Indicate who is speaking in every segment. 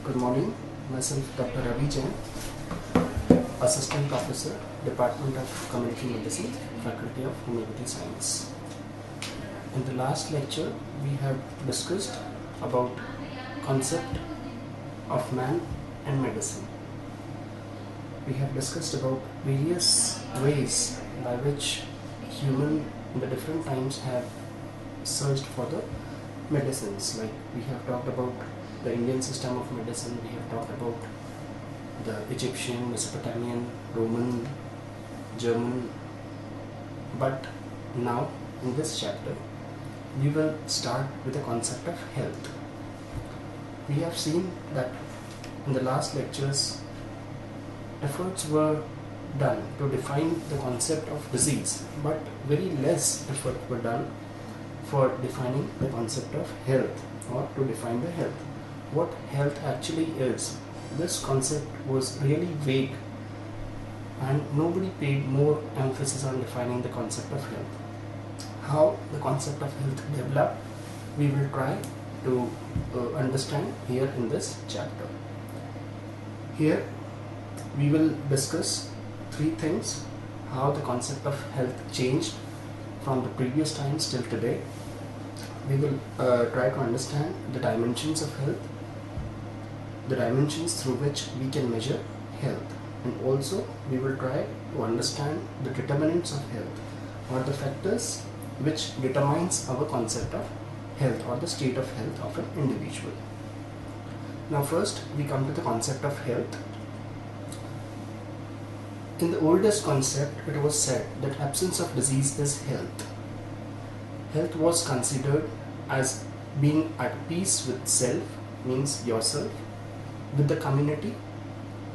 Speaker 1: Good morning. Myself, Dr. Ravi Jain, Assistant Professor, Department of Community Medicine, Faculty of Homeopathy Science. In the last lecture, we have discussed about concept of man and medicine. We have discussed about various ways by which human in the different times have searched for the medicines. Like we have talked about the Indian system of medicine, we have talked about the Egyptian, Mesopotamian, Roman, German, but now in this chapter we will start with the concept of health. We have seen that in the last lectures efforts were done to define the concept of disease, but very less effort were done for defining the concept of health or to define the health. What health actually is. This concept was really vague and nobody paid more emphasis on defining the concept of health. How the concept of health developed, we will try to understand here in this chapter. Here we will discuss three things: how the concept of health changed from the previous times till today. We will try to understand the dimensions of health, the dimensions through which we can measure health, and also we will try to understand the determinants of health or the factors which determines our concept of health or the state of health of an individual. Now first we come to the concept of health. In the oldest concept, it was said that absence of disease is health. Health was considered as being at peace with self, means yourself, with the community,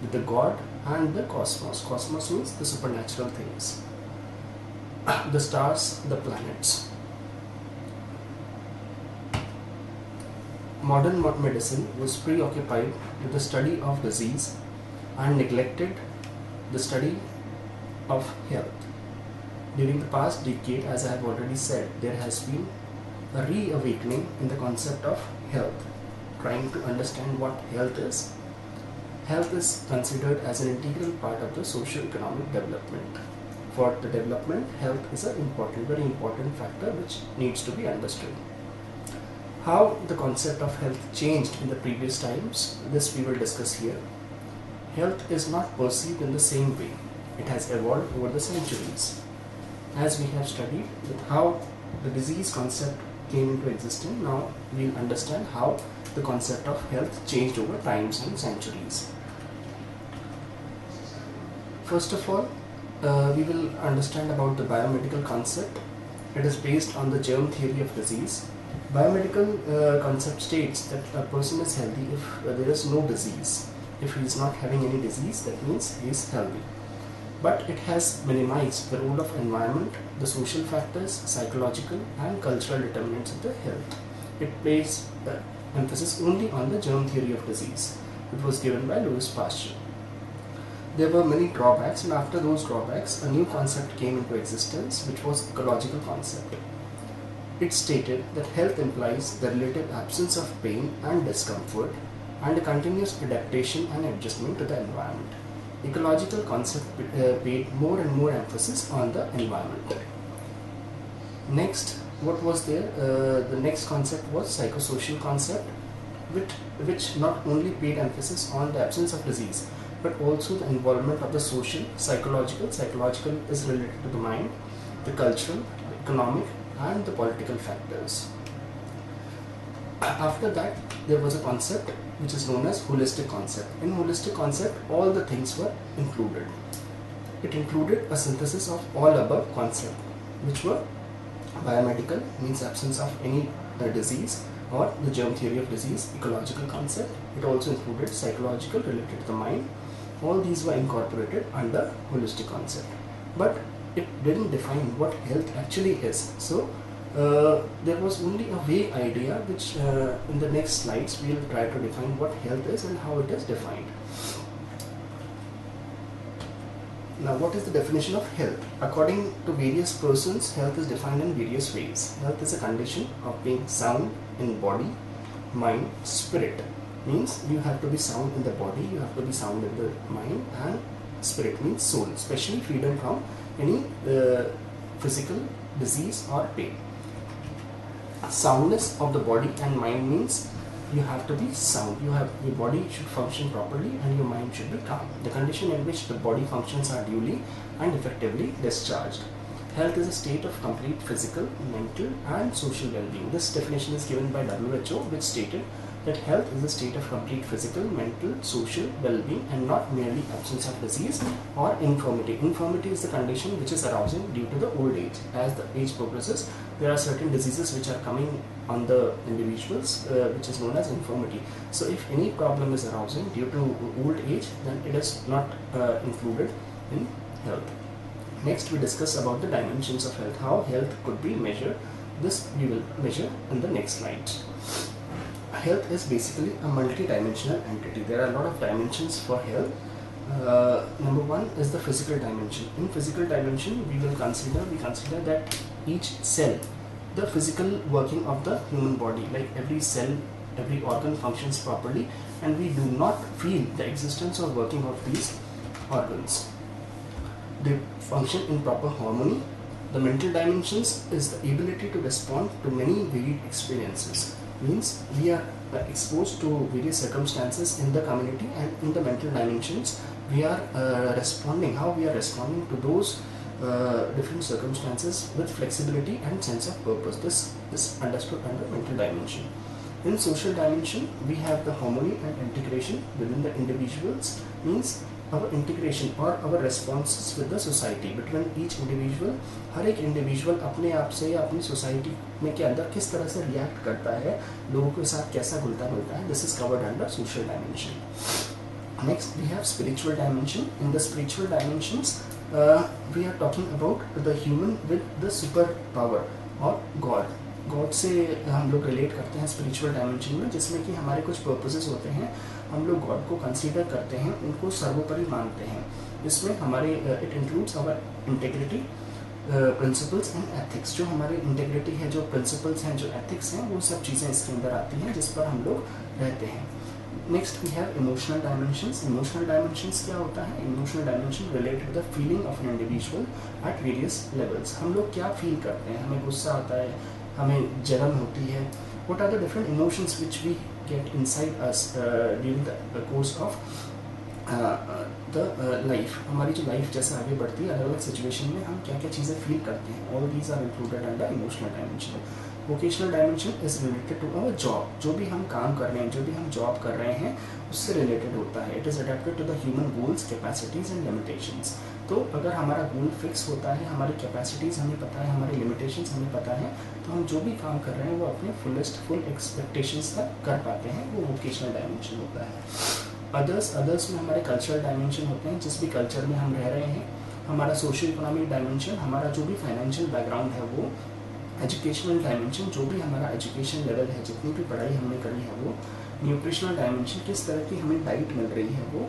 Speaker 1: with the God and the cosmos. Cosmos means the supernatural things, the stars, the planets. Modern medicine was preoccupied with the study of disease and neglected the study of health. During the past decade, as I have already said, there has been a reawakening in the concept of health, trying to understand what health is. Health is considered as an integral part of the socio-economic development. For the development, health is a very important factor which needs to be understood. How the concept of health changed in the previous times, this we will discuss here. Health is not perceived in the same way. It has evolved over the centuries. As we have studied with how the disease concept came into existence, now we will understand how the concept of health changed over times and centuries. First of all, we will understand about the biomedical concept. It is based on the germ theory of disease. Biomedical concept states that a person is healthy if there is no disease. If he is not having any disease, that means he is healthy. But it has minimized the role of environment, the social factors, psychological and cultural determinants of the health. It places emphasis only on the germ theory of disease. It was given by Louis Pasteur. There were many drawbacks, and after those drawbacks, a new concept came into existence, which was ecological concept. It stated that health implies the relative absence of pain and discomfort and a continuous adaptation and adjustment to the environment. Ecological concept paid more and more emphasis on the environment. Next, what was there? The next concept was psychosocial concept, which not only paid emphasis on the absence of disease, but also the involvement of the social, psychological. Psychological is related to the mind, the cultural, the economic, and the political factors. After that, there was a concept which is known as holistic concept. In holistic concept, all the things were included. It included a synthesis of all above concepts, which were biomedical, means absence of any disease, or the germ theory of disease, ecological concept. It also included psychological, related to the mind. All these were incorporated under holistic concept. But it didn't define what health actually is. So there was only a vague idea, which in the next slides we will try to define what health is and how it is defined. Now, what is the definition of health? According to various persons, health is defined in various ways. Health is a condition of being sound in body, mind, spirit. means you have to be sound in the body, you have to be sound in the mind, and spirit means soul, especially freedom from any physical disease or pain. Soundness of the body and mind means you have to be sound. Your body should function properly and your mind should be calm. The condition in which the body functions are duly and effectively discharged. Health is a state of complete physical, mental and social well-being. This definition is given by WHO, which stated that health is a state of complete physical, mental, social well-being and not merely absence of disease or infirmity. Infirmity is the condition which is arising due to the old age. As the age progresses, there are certain diseases which are coming on the individuals, which is known as infirmity. So if any problem is arising due to old age, then it is not included in health. Next, we discuss about the dimensions of health, how health could be measured. This we will measure in the next slide. Health is basically a multi-dimensional entity. There are a lot of dimensions for health. Number one is the physical dimension. In physical dimension, we consider that each cell, the physical working of the human body, like every cell, every organ functions properly, and we do not feel the existence or working of these organs. They function in proper harmony. The mental dimensions is the ability to respond to many varied experiences. Means we are exposed to various circumstances in the community, and in the mental dimensions we are responding to those different circumstances with flexibility and sense of purpose. This is understood under mental dimension. In social dimension, we have the harmony and integration within the individuals, means our integration or our responses with the society between each individual. हर एक individual अपने आप से या अपनी society में के अंदर किस तरह से रिएक्ट करता है, लोगों के साथ कैसा घुलता मिलता है. This is covered under social dimension. Next we have spiritual dimension. In the spiritual dimensions we are talking about the human with the super power और गॉड से हम लोग रिलेट करते हैं स्पिरिचुअल डायमेंशन में, जिसमें कि हमारे कुछ पर्पसेस होते हैं. हम लोग गॉड को कंसीडर करते हैं, उनको सर्वोपरि मानते हैं. इसमें हमारे it includes our integrity, principles and ethics. जो हमारे इंटेग्रिटी है, जो प्रिंसिपल्स हैं, जो एथिक्स हैं, वो सब चीज़ें इसके अंदर आती हैं जिस पर हम लोग रहते हैं. Next we have emotional dimensions. Emotional dimensions क्या होता है? Emotional dimension related to the feeling of an individual at various levels. हम लोग क्या फील करते हैं? हमें गुस्सा आता है, हमें जलन होती है. What are the different emotions which we get inside us during the course of the life? हमारी जो लाइफ जैसे आगे बढ़ती है, अलग अलग सिचुएशन में हम क्या क्या चीज़ें फील करते हैं. All these are included under emotional dimension. Vocational dimension is related to our job. जो भी हम काम कर रहे हैं, जो भी हम जॉब कर रहे हैं, उससे रिलेटेड होता है. It is adapted to the human goals, capacities and limitations. तो अगर हमारा गोल फिक्स होता है, हमारी कैपेसिटीज़ हमें पता है, हमारे लिमिटेशंस हमें पता है, तो हम जो भी काम कर रहे हैं वो अपने फुल एक्सपेक्टेशंस तक कर पाते हैं. वो वोकेशनल डायमेंशन होता है. अदर्स में हमारे कल्चरल डायमेंशन होते हैं. जिस भी कल्चर में हम रह रहे हैं, हमारा सोशल इकोनॉमिक डायमेंशन, हमारा जो भी फाइनेंशियल बैकग्राउंड है वो, एजुकेशनल डायमेंशन, जो भी हमारा एजुकेशन लेवल है, जितनी भी पढ़ाई हमने करी है वो, न्यूट्रिशनल डायमेंशन, किस तरह की हमें डाइट मिल रही है वो,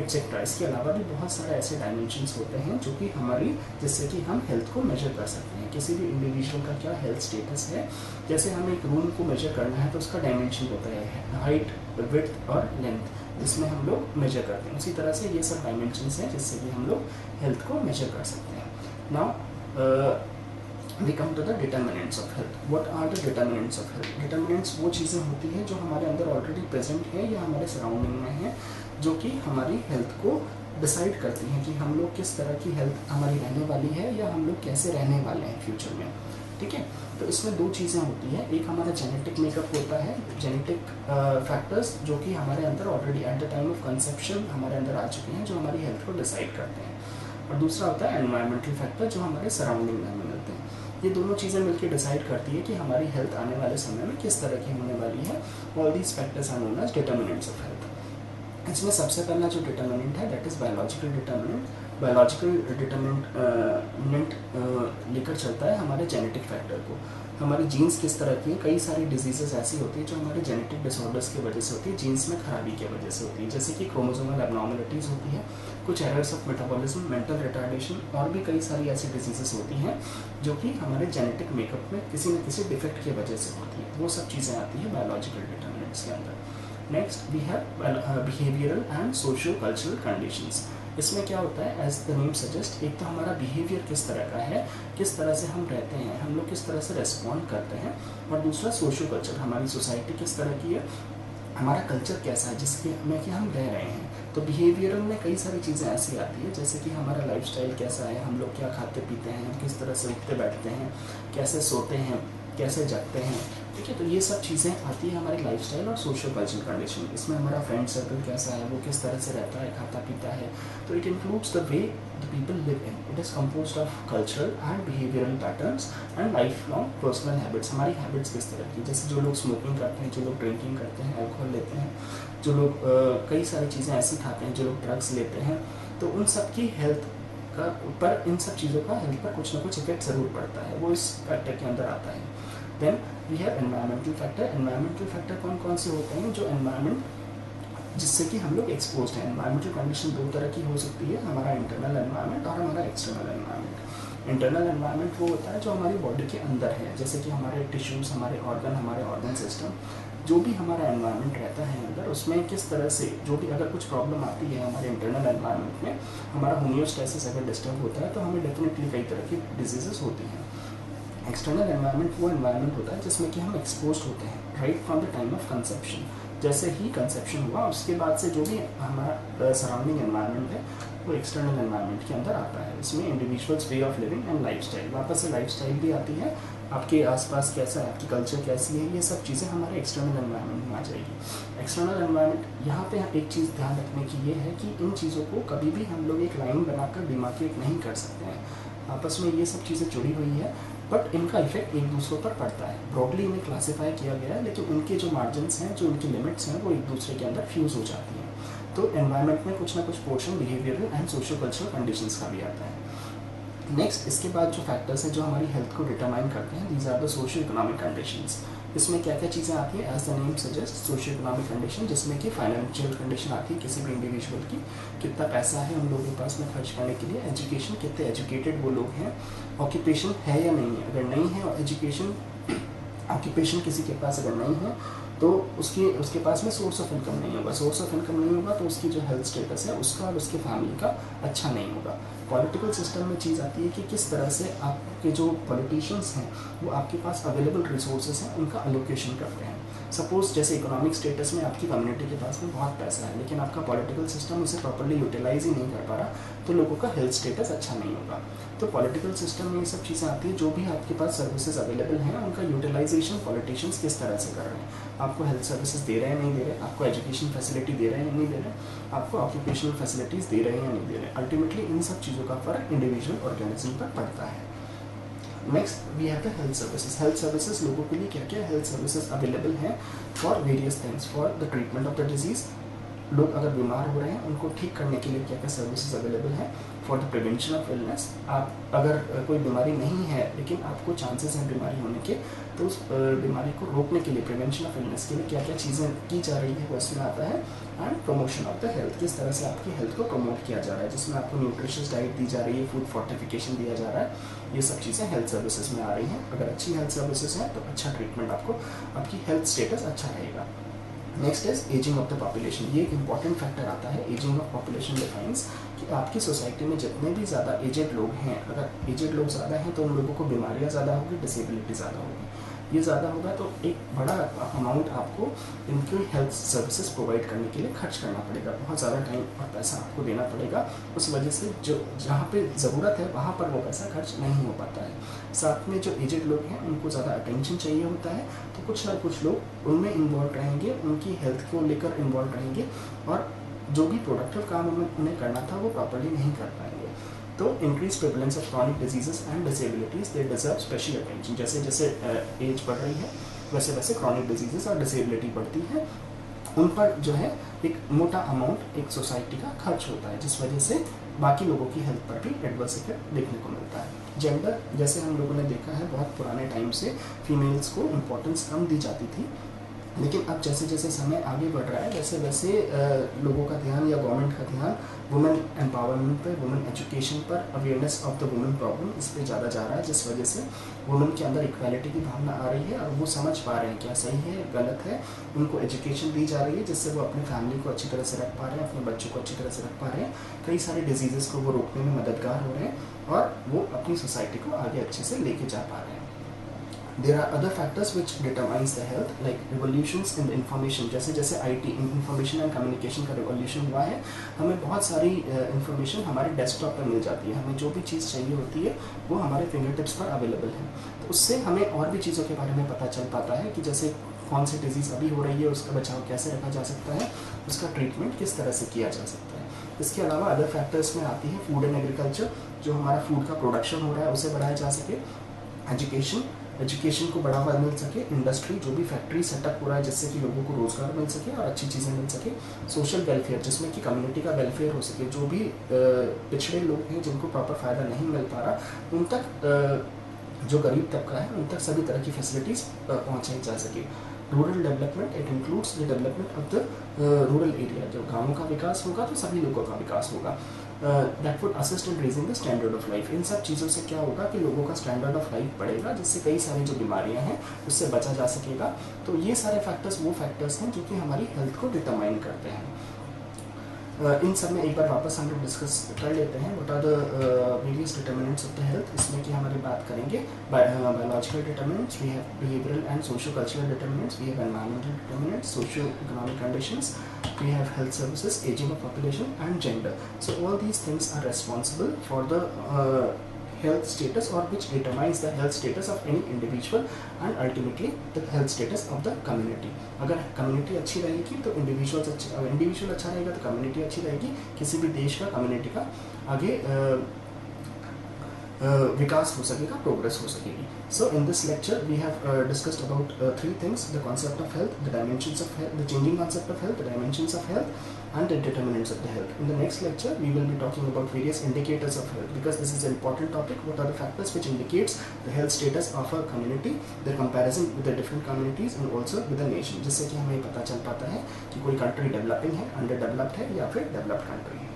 Speaker 1: एक्सेट्रा. इसके अलावा भी बहुत सारे ऐसे डायमेंशंस होते हैं जो कि हमारी, जिससे कि हम हेल्थ को मेजर कर सकते हैं. किसी भी इंडिविजुअल का क्या हेल्थ स्टेटस है. जैसे हमें एक रूम को मेजर करना है तो उसका डायमेंशन होता है हाइट, विड्थ और लेंथ, जिसमें हम लोग मेजर करते हैं. उसी तरह से ये सब डायमेंशंस हैं जिससे कि हम लोग हेल्थ को मेजर कर सकते हैं. Now we come to the determinants of health. What are the determinants of health? Determinants वो चीज़ें होती हैं जो हमारे अंदर ऑलरेडी प्रेजेंट है या हमारे सराउंडिंग में है, जो कि हमारी हेल्थ को डिसाइड करती हैं कि हम लोग किस तरह की हेल्थ हमारी रहने वाली है या हम लोग कैसे रहने वाले हैं फ्यूचर में. ठीक है. तो इसमें दो चीज़ें होती हैं. एक हमारा जेनेटिक मेकअप होता है, जेनेटिक फैक्टर्स जो कि हमारे अंदर already at the time of conception हमारे अंदर आ चुके हैं, जो हमारी हेल्थ को डिसाइड करते हैं. और दूसरा होता है एनवायरमेंटल फैक्टर, जो हमारे सराउंडिंग में हमें मिलते हैं. ये दोनों चीज़ें मिलकर डिसाइड करती है कि हमारी हेल्थ आने वाले समय में किस तरह की होने वाली है. All these factors are known as determinants of health. इसमें सबसे पहला जो डिटर्मिनेंट है that is biological determinant. Biological determinant लेकर चलता है हमारे जेनेटिक फैक्टर को. हमारी जीन्स किस तरह की है. कई सारी डिजीजेस ऐसी होती है जो हमारे जेनेटिक डिसऑर्डर्स की वजह से होती है, जीन्स में खराबी की वजह से होती है. जैसे कि क्रोमोसोमल एबनॉर्मलिटीज़ होती है, कुछ errors of metabolism, mental retardation, और भी कई सारी ऐसी डिजीजेस होती हैं जो कि हमारे जेनेटिक मेकअप में किसी न किसी डिफेक्ट की वजह से होती है. वो सब चीज़ें आती हैं बायोलॉजिकल डिटर्मिनेंट्स के अंदर. Next we have behavioural and socio cultural conditions. इसमें क्या होता है, एज द नेम सजेस्ट, एक तो हमारा बिहेवियर किस तरह का है, किस तरह से हम रहते हैं, हम लोग किस तरह से रेस्पॉन्ड करते हैं, और दूसरा सोशियो कल्चर, हमारी सोसाइटी किस तरह की है, हमारा कल्चर कैसा है जिसके में कि हम रह रहे हैं। तो बिहेवियरल में कई सारी चीज़ें ऐसी आती है जैसे कि हमारा लाइफस्टाइल कैसा है, हम लोग क्या खाते पीते हैं, हम किस तरह से उठते बैठते हैं, कैसे सोते हैं, कैसे जगते हैं, ठीक है। तो ये सब चीज़ें आती है हमारी लाइफस्टाइल और सोशल कल्चरल कंडीशन। इसमें हमारा फ्रेंड सर्कल कैसा है, वो किस तरह से रहता है, खाता पीता है। तो it includes the way the people live in. It is composed of cultural and behavioural patterns and life long personal habits. हमारी हैबिट्स किस तरह की, जैसे जो लोग स्मोकिंग करते हैं, जो लोग ड्रिंकिंग करते हैं, अल्कोहल लेते हैं, जो लोग कई सारी चीज़ें ऐसी खाते हैं, जो लोग ड्रग्स लेते हैं, तो उन सब की हेल्थ का पर, इन सब चीज़ों का हेल्थ पर कुछ ना कुछ इफेक्ट ज़रूर पड़ता है, वो इस फैक्टर के अंदर आता है। Then we have environmental factor. Environmental factor कौन कौन से होते हैं, जो एनवायरमेंट जिससे कि हम लोग एक्सपोज हैं। एनवायरमेंटल कंडीशन दो तरह की हो सकती है, हमारा इंटरनल एनवायरमेंट और हमारा एक्सटर्नल एनवायरमेंट। इंटरनल एनवायरमेंट वो होता है जो हमारी बॉडी के अंदर है, जैसे कि हमारे टिश्यूज़, हमारे ऑर्गन सिस्टम, जो भी हमारा एनवायरनमेंट रहता है अंदर, उसमें किस तरह से जो भी अगर कुछ प्रॉब्लम आती है हमारे इंटरनल एनवायरनमेंट में, हमारा होमियोस्टेसिस अगर डिस्टर्ब होता है तो हमें डेफिनेटली कई तरह की डिजीजेस होती हैं। एक्सटर्नल एनवायरनमेंट वो एनवायरनमेंट होता है जिसमें कि हम एक्सपोज होते हैं right from the time of conception. जैसे ही कंसेप्शन हुआ उसके बाद से जो भी हमारा सराउंडिंग एनवायरनमेंट है वो एक्सटर्नल एनवायरनमेंट के अंदर आता है। इसमें individuals way of living and lifestyle, वापस से लाइफस्टाइल भी आती है, आपके आसपास कैसा है, आपकी कल्चर कैसी है, ये सब चीज़ें हमारे एक्सटर्नल एनवायरनमेंट में आ जाएगी। एक्सटर्नल एनवायरनमेंट, यहाँ पे एक चीज़ ध्यान रखने की ये है कि इन चीज़ों को कभी भी हम लोग एक लाइन बनाकर डिमार्केट नहीं कर सकते हैं, आपस में ये सब चीज़ें जुड़ी हुई है, बट इनका इफेक्ट एक दूसरे पर पड़ता है। ब्रॉडली इन्हें क्लासीफाई किया गया है, लेकिन उनके जो मार्जिन्स हैं, जो उनकी लिमिट्स हैं, वो एक दूसरे के अंदर फ्यूज़ हो जाती हैं। तो एनवायरनमेंट में कुछ ना कुछ portion behavioural and social cultural conditions का भी आता है। नेक्स्ट, इसके बाद जो फैक्टर्स हैं जो हमारी हेल्थ को डिटरमाइन करते हैं, these are the social economic conditions. इसमें क्या क्या चीज़ें आती हैं, as the name suggest, social economic condition, जिसमें कि फाइनेंशियल कंडीशन आती है किसी भी इंडिविजुअल की, कितना पैसा है उन लोगों के पास में खर्च करने के लिए, एजुकेशन, कितने एजुकेटेड वो लोग हैं, ऑक्यूपेशन है या नहीं है, अगर नहीं है और ऑक्यूपेशन किसी के पास अगर नहीं है तो उसके पास में सोर्स ऑफ इनकम नहीं होगा, सोर्स ऑफ इनकम नहीं होगा तो उसकी जो हेल्थ स्टेटस है उसका और उसके फैमिली का अच्छा नहीं होगा। पॉलिटिकल सिस्टम में चीज़ आती है कि किस तरह से आपके जो पॉलिटिशियंस हैं वो आपके पास अवेलेबल रिसोर्सेज हैं उनका अलोकेशन करते हैं। सपोज जैसे इकोनॉमिक स्टेटस में आपकी कम्युनिटी के पास में बहुत पैसा है, लेकिन आपका पॉलिटिकल सिस्टम उसे प्रॉपर्ली यूटिलाइज ही नहीं कर पा रहा, तो लोगों का हेल्थ स्टेटस अच्छा नहीं होगा। तो पॉलिटिकल सिस्टम में ये सब चीज़ें आती है, जो भी आपके पास सर्विसेज अवेलेबल हैं उनका यूटिलाइजेशन पॉलिटिशियंस किस तरह से कर रहे हैं, आपको हेल्थ सर्विसेज दे रहे हैं नहीं दे रहे, आपको एजुकेशन फैसिलिटी दे रहे हैं नहीं दे रहे, आपको ऑक्यूपेशनल फैसिलिटीज़ दे रहे हैं या नहीं दे रहे। अल्टीमेटली इन सब चीज़ों का फर्क इंडिविजुअल ऑर्गेनिज्म पर पड़ता है। Next we have the health services. Health services लोगों के लिए क्या क्या हेल्थ सर्विसेज अवेलेबल हैं for various things, for the treatment of the disease. लोग अगर बीमार हो रहे हैं उनको ठीक करने के लिए क्या क्या सर्विसेज अवेलेबल हैं, for the prevention of illness. आप अगर कोई बीमारी नहीं है लेकिन आपको चांसेस हैं बीमारी होने के, तो उस बीमारी को रोकने के लिए, प्रिवेंशन ऑफ इलनेस के लिए क्या क्या चीज़ें की जा रही है वो इसमें आता है। And promotion of the health, किस तरह से आपकी हेल्थ को प्रमोट किया जा रहा है, जिसमें आपको न्यूट्रिशियस डाइट दी जा रही है, फूड फोर्टिफिकेशन दिया जा रहा है, ये सब चीज़ें हेल्थ सर्विसेज में आ रही हैं। अगर अच्छी हेल्थ सर्विसेज हैं तो अच्छा ट्रीटमेंट आपको, आपकी हेल्थ स्टेटस अच्छा रहेगा। Next is ageing of the population. ये एक इंपॉर्टेंट फैक्टर आता है। एजिंग ऑफ पॉपुलेशन डिफाइंस कि आपकी सोसाइटी में जितने भी ज़्यादा एजेड लोग हैं, अगर एजेड लोग ज़्यादा हैं तो उन लोगों को बीमारियाँ ज़्यादा होगी, डिसेबिलिटी ज़्यादा होगी। ये ज़्यादा होगा तो एक बड़ा अमाउंट आपको इनकी हेल्थ सर्विसेज प्रोवाइड करने के लिए खर्च करना पड़ेगा, बहुत ज़्यादा टाइम और पैसा आपको देना पड़ेगा। उस वजह से जो जहाँ पे ज़रूरत है वहाँ पर वो पैसा खर्च नहीं हो पाता है। साथ में जो एजेड लोग हैं उनको ज़्यादा अटेंशन चाहिए होता है, तो कुछ ना कुछ लोग उनमें इन्वॉल्व रहेंगे, उनकी हेल्थ को लेकर इन्वॉल्व रहेंगे, और जो भी प्रोडक्टिव काम उन्हें करना था वो प्रॉपरली नहीं कर पाएंगे। तो increase prevalence of chronic diseases and disabilities, they deserve special attention. जैसे जैसे एज बढ़ रही है वैसे वैसे क्रॉनिक डिजीजेस और डिसेबिलिटी बढ़ती है, उन पर जो है एक मोटा अमाउंट एक सोसाइटी का खर्च होता है, जिस वजह से बाकी लोगों की हेल्थ पर भी एडवर्स इफेक्ट देखने को मिलता है। जेंडर, जैसे हम लोगों ने देखा है बहुत पुराने टाइम से फीमेल्स को इम्पोर्टेंस कम दी जाती थी, लेकिन अब जैसे जैसे समय आगे बढ़ रहा है वैसे वैसे लोगों का ध्यान या गवर्नमेंट का ध्यान वुमेन एम्पावरमेंट पे, वुमेन एजुकेशन पर, awareness of the women problem, इस पे ज़्यादा जा रहा है, जिस वजह से वुमेन के अंदर इक्वालिटी की भावना आ रही है और वो समझ पा रहे हैं क्या सही है गलत है। उनको एजुकेशन दी जा रही है जिससे वो अपनी फैमिली को अच्छी तरह से रख पा रहे हैं, अपने बच्चों को अच्छी तरह से रख पा रहे हैं, कई सारे डिजीज़ को वो रोकने में मददगार हो रहे हैं और वो अपनी सोसाइटी को आगे अच्छे से लेके जा पा रहे हैं। There are other factors which determines the health, like revolutions in the information. जैसे जैसे IT इंफॉर्मेशन एंड कम्युनिकेशन का रिवोल्यूशन हुआ है, हमें बहुत सारी इंफॉर्मेशन हमारे डेस्कटॉप पर मिल जाती है, हमें जो भी चीज़ चाहिए होती है वो हमारे फिंगर टिप्स पर अवेलेबल है। तो उससे हमें और भी चीज़ों के बारे में पता चल पाता है कि जैसे कौन सी डिजीज़ अभी हो रही है, उसका बचाव कैसे रखा जा सकता है, उसका ट्रीटमेंट किस तरह से किया जा सकता है। इसके अलावा अदर फैक्टर्स में आती है फूड एंड एग्रीकल्चर, जो हमारा फूड का प्रोडक्शन हो रहा है उसे बढ़ाया जा सके, एजुकेशन को बढ़ावा मिल सके, इंडस्ट्री जो भी फैक्ट्री सेटअप हो रहा है जिससे कि लोगों को रोजगार मिल सके और अच्छी चीज़ें मिल सके, सोशल वेलफेयर जिसमें कि कम्युनिटी का वेलफेयर हो सके, जो भी पिछड़े लोग हैं जिनको प्रॉपर फ़ायदा नहीं मिल पा रहा उन तक, जो गरीब तबका है उन तक सभी तरह की फैसिलिटीज़ पहुँचाई जा सके। Rural development, it includes the development of the rural area, जब गाँवों का विकास होगा तो सभी लोगों का विकास होगा। That would assist in raising the standard of life. इन सब चीज़ों से क्या होगा कि लोगों का स्टैंडर्ड ऑफ लाइफ बढ़ेगा, जिससे कई सारी जो बीमारियां हैं उससे बचा जा सकेगा। तो ये सारे फैक्टर्स वो फैक्टर्स हैं जो कि हमारी हेल्थ को डिटरमाइन करते हैं। इन सब में एक बार वापस हम लोग डिस्कस कर लेते हैं what are the various determinants of the health. इसमें कि हमारी बात करेंगे biological determinants, we have behavioural and socio cultural determinants, we have environmental determinants, socio economic conditions, we have health services, aging of population and gender. So all these things are responsible for the health status, or which determines the health status of any individual and ultimately the health status of the community. अगर community अच्छी रहेगी तो individual अच्छा रहेगा तो community अच्छी रहेगी, किसी भी देश का community का आगे विकास हो सकेगा, प्रोग्रेस हो सकेगी। So in this lecture we have discussed about three things: the concept of health, the dimensions of health, the changing concept of health, the dimensions of health, and the determinants of the health. In the next lecture we will be talking about various indicators of health, because this is an important topic. What are the factors which indicates the health status of a community, the comparison with the different communities and also with the nation, जिससे कि हमें पता चल पाता है कि कोई country developing है, अंडर डेवलप्ड है या फिर डेवलप्ड कंट्री है।